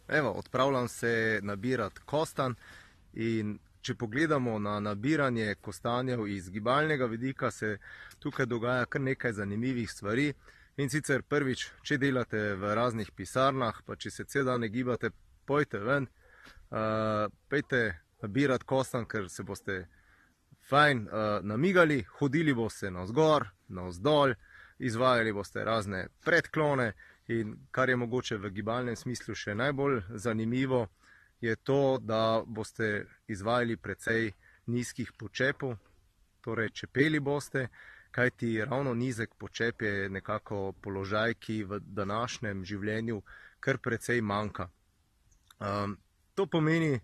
Evo, odpravljam se nabirati kostanj in če pogledamo na nabiranje kostanjev iz gibalnega vidika, se tukaj dogaja kar nekaj zanimivih stvari. In sicer prvič, če delate v raznih pisarnah, pa če se cel dan ne gibate, pojte ven, pejte nabirati kostanj, ker se boste fajn namigali, hodili boste navzgor, navzdol, izvajali boste razne predklone. In kar je mogoče v gibalnem smislu še najbolj zanimivo, je to, da boste izvajali precej nizkih počepov, torej čepeli boste, kajti ravno nizek počep je nekako položaj, ki v današnjem življenju kar precej manjka. To pomeni,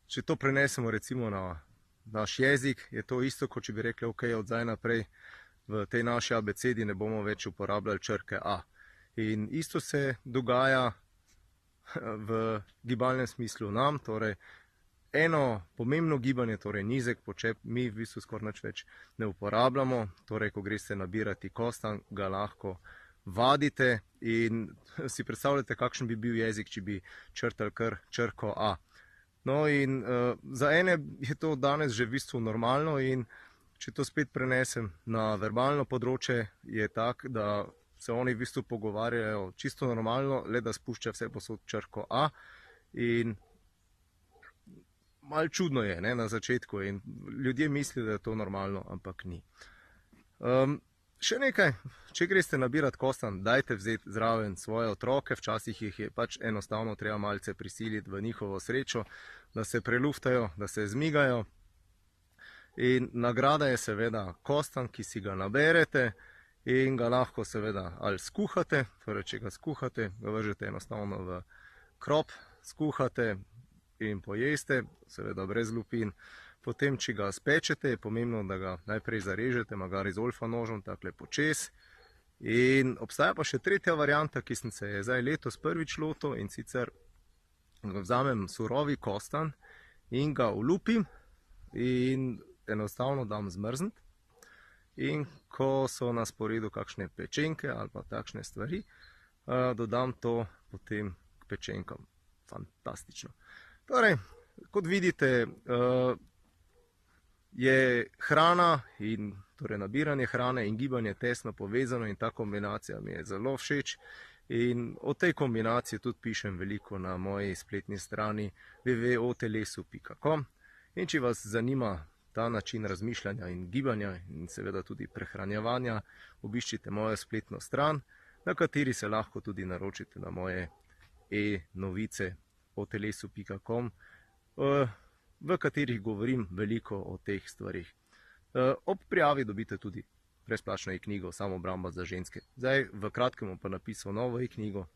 če to prenesemo recimo na naš jezik, je to isto, kot če bi rekli, ok, od zdaj naprej v tej naši abecedi ne bomo več uporabljali črke A. In isto se dogaja v gibalnem smislu nam, torej eno pomembno gibanje, torej nizek počep, mi v bistvu skoraj nič več ne uporabljamo, torej ko greste nabirati kostanj, ga lahko vadite in si predstavljate, kakšen bi bil jezik, če bi črtali kar črko A. No in za ene je to danes že v bistvu normalno in če to spet prenesem na verbalno področje, je tak, da se oni v bistvu pogovarjajo čisto normalno, le da spušča vse posod črko A. In malo čudno je, ne, na začetku in ljudje mislijo, da je to normalno, ampak ni. Še nekaj, če greste nabirati kostanj, dajte vzeti zraven svoje otroke, včasih jih je pač enostavno treba malce prisiliti v njihovo srečo, da se preluftajo, da se zmigajo. In nagrada je seveda kostanj, ki si ga naberete, in ga lahko seveda ali skuhate, torej če ga skuhate, ga vržete enostavno v krop, skuhate in pojeste, seveda brez lupin. Potem, če ga spečete, je pomembno, da ga najprej zarežete, magari z olfa nožem, takle počez. In obstaja pa še tretja varianta, ki sem se je zdaj letos prvič lotil, in sicer vzamem surovi kostanj in ga olupim in enostavno dam zmrzniti. In ko so na sporedu kakšne pečenke ali pa takšne stvari, dodam to potem k pečenkam. Fantastično. Torej, kot vidite, je hrana in torej nabiranje hrane in gibanje tesno povezano in ta kombinacija mi je zelo všeč. In o tej kombinaciji tudi pišem veliko na moji spletni strani www.otelesu.com. In če vas zanima ta način razmišljanja in gibanja in seveda tudi prehranjevanja, obiščite mojo spletno stran, na kateri se lahko tudi naročite na moje e-novice otelesu.com, v katerih govorim veliko o teh stvarih. Ob prijavi dobite tudi brezplačno e-knjigo Samoobramba za ženske. Zdaj v kratkem bom pa napisal novo e-knjigo,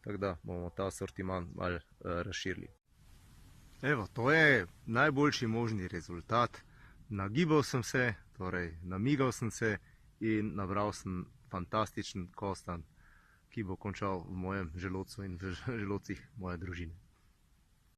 tako da bomo ta asortiman malo razširili. Evo, to je najboljši možni rezultat. Nagibal sem se, torej namigal sem se in nabral sem fantastičen kostanj, ki bo končal v mojem želodcu in v želodcih moje družine.